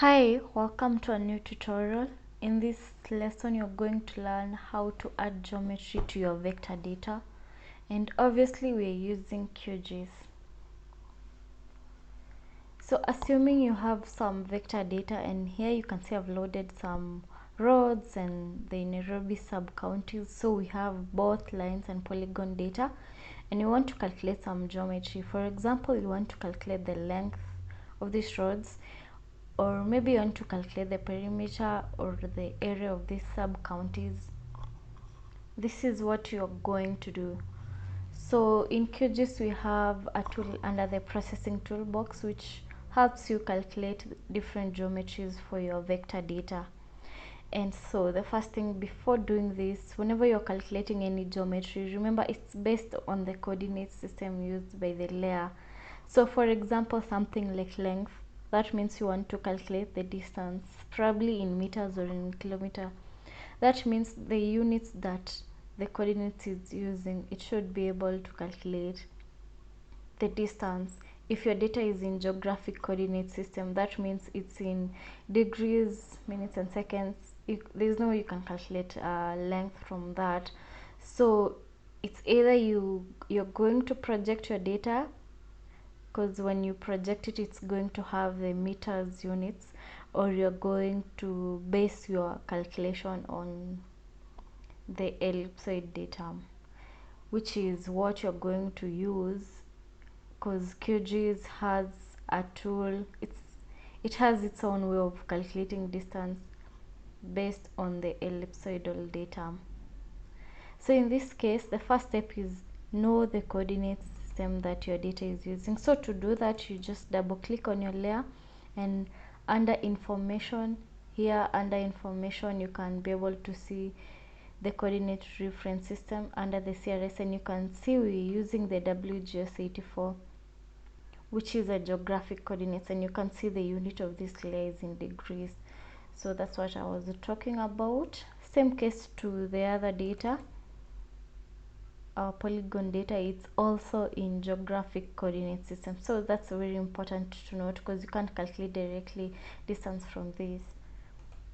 Hi, welcome to a new tutorial. In this lesson you're going to learn how to add geometry to your vector data, and obviously we're using QGIS. So assuming you have some vector data, and here you can see I've loaded some roads and the Nairobi sub-counties. So we have both lines and polygon data, and you want to calculate some geometry. For example, you want to calculate the length of these roads, or maybe you want to calculate the perimeter or the area of these sub-counties. This is what you're going to do. So in QGIS we have a tool under the processing toolbox which helps you calculate different geometries for your vector data. And so the first thing before doing this, whenever you're calculating any geometry, remember it's based on the coordinate system used by the layer. So for example, something like length, that means you want to calculate the distance, probably in meters or in kilometer. That means the units that the coordinates is using, it should be able to calculate the distance. If your data is in geographic coordinate system, that means it's in degrees, minutes and seconds. There's no way you can calculate length from that. So it's either you're going to project your data, because when you project it, it's going to have the meters units, or you're going to base your calculation on the ellipsoid data, which is what you're going to use, because QGIS has a tool. It has its own way of calculating distance based on the ellipsoidal data. So in this case, the first step is know the coordinates system that your data is using. So to do that, you just double click on your layer, and under information, here under information you can be able to see the coordinate reference system under the CRS, and you can see we're using the WGS84, which is a geographic coordinates, and you can see the unit of this layer is in degrees. So that's what I was talking about. Same case to the other data. Our polygon data, it's also in geographic coordinate system. So that's very important to note, because you can't calculate directly distance from this.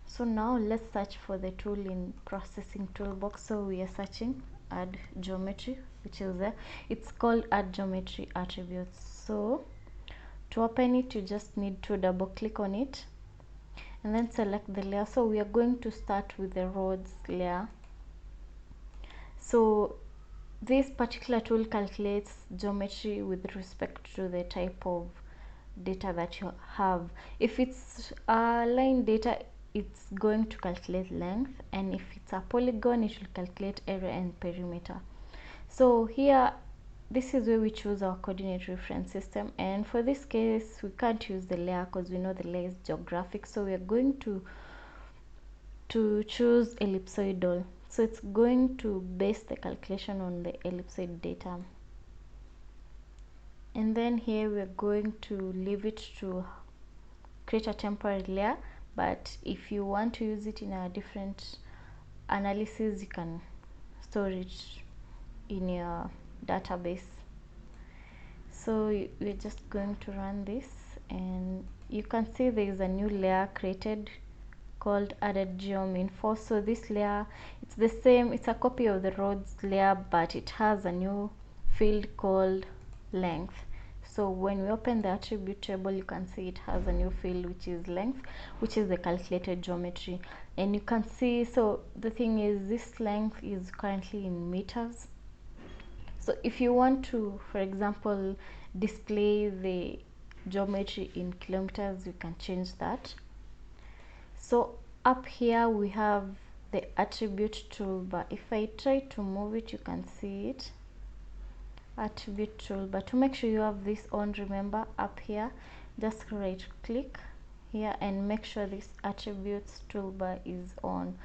So now let's search for the tool in processing toolbox. So we are searching add geometry, which is there. It's called add geometry attributes. So to open it, you just need to double click on it and then select the layer. So we are going to start with the roads layer. So this particular tool calculates geometry with respect to the type of data that you have. If it's line data, it's going to calculate length, and if it's a polygon, it will calculate area and perimeter. So here, this is where we choose our coordinate reference system, and for this case we can't use the layer because we know the layer is geographic. So we are going to choose ellipsoidal. So it's going to base the calculation on the ellipsoid data, and then here we're going to leave it to create a temporary layer. But if you want to use it in a different analysis, you can store it in your database. So we're just going to run this, and you can see there is a new layer created called added geom info. So this layer, it's the same, it's a copy of the roads layer, but it has a new field called length. So when we open the attribute table, you can see it has a new field which is length, which is the calculated geometry. And you can see, so the thing is, this length is currently in meters. So if you want to, for example, display the geometry in kilometers, you can change that. So up here we have the attribute toolbar. If I try to move it, you can see it, attribute toolbar. To make sure you have this on, remember up here, just right click here and make sure this attributes toolbar is on.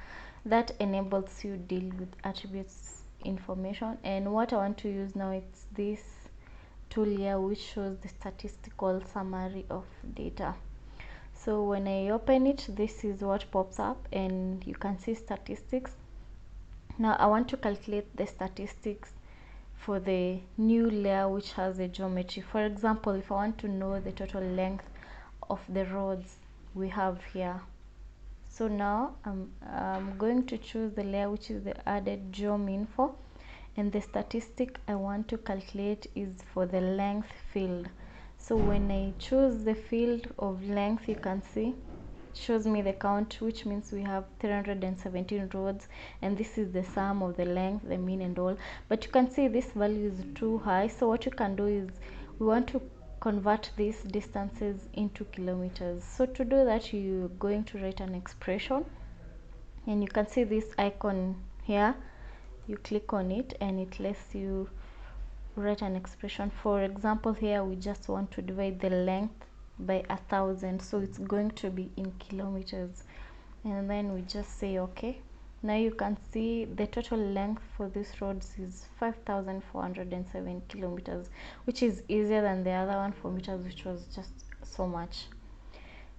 That enables you deal with attributes information. And what I want to use now, it's this tool here which shows the statistical summary of data. So when I open it, this is what pops up, and you can see statistics. Now I want to calculate the statistics for the new layer which has a geometry. For example, if I want to know the total length of the roads, we have here. So now I'm going to choose the layer which is the added geom info, and the statistic I want to calculate is for the length field. So when I choose the field of length, you can see shows me the count, which means we have 317 roads, and this is the sum of the length, the mean and all. But you can see this value is too high, so what you can do is we want to convert these distances into kilometers. So to do that, you're going to write an expression, and you can see this icon here. You click on it and it lets you write an expression. For example, here we just want to divide the length by 1,000, so it's going to be in kilometers, and then we just say okay. Now you can see the total length for these roads is 5,407 kilometers, which is easier than the other one for meters, which was just so much.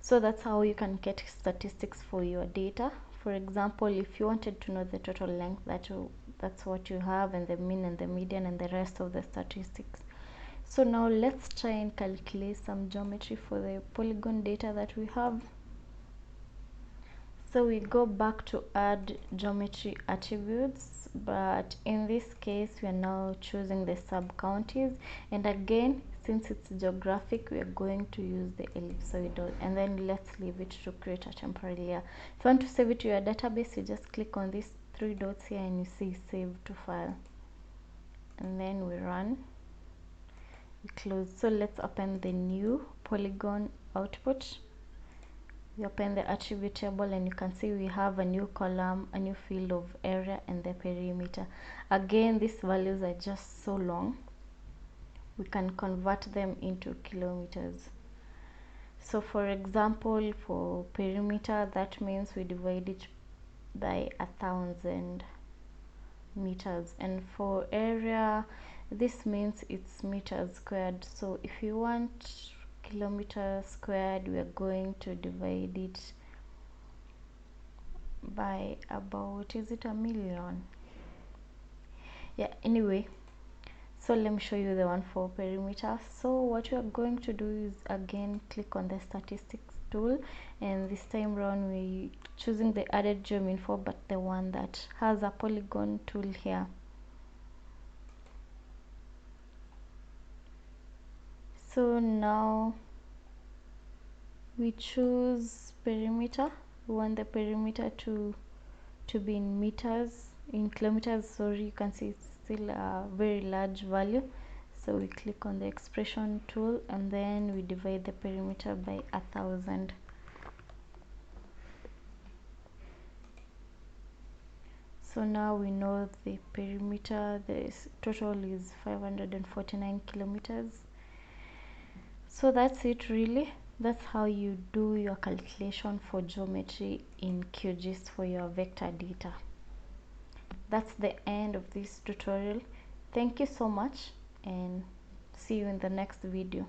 So that's how you can get statistics for your data. For example, if you wanted to know the total length, that's what you have, and the mean and the median and the rest of the statistics. So now let's try and calculate some geometry for the polygon data that we have. So we go back to add geometry attributes, but in this case we are now choosing the sub counties, and again, since it's geographic, we are going to use the ellipsoidal, and then let's leave it to create a temporary layer. If you want to save it to your database, you just click on these three dots here and you see save to file, and then we run, we close. So let's open the new polygon output. We open the attribute table, and you can see we have a new column, a new field of area, and the perimeter. Again, these values are just so long, we can convert them into kilometers. So for example, for perimeter, that means we divide it by 1,000 meters, and for area, this means it's meters squared. So if you want kilometers squared, we are going to divide it by about, is it a million? Yeah, anyway, so let me show you the one for perimeter. So what you are going to do is again click on the statistics tool, and this time around we choosing the added geom info, but the one that has a polygon tool here. So now we choose perimeter. We want the perimeter to be in meters, in kilometers, sorry. You can see it's still a very large value, so we click on the expression tool, and then we divide the perimeter by 1,000. So now we know the perimeter, the total is 549 kilometers. So that's it really. That's how you do your calculation for geometry in QGIS for your vector data. That's the end of this tutorial. Thank you so much, and see you in the next video.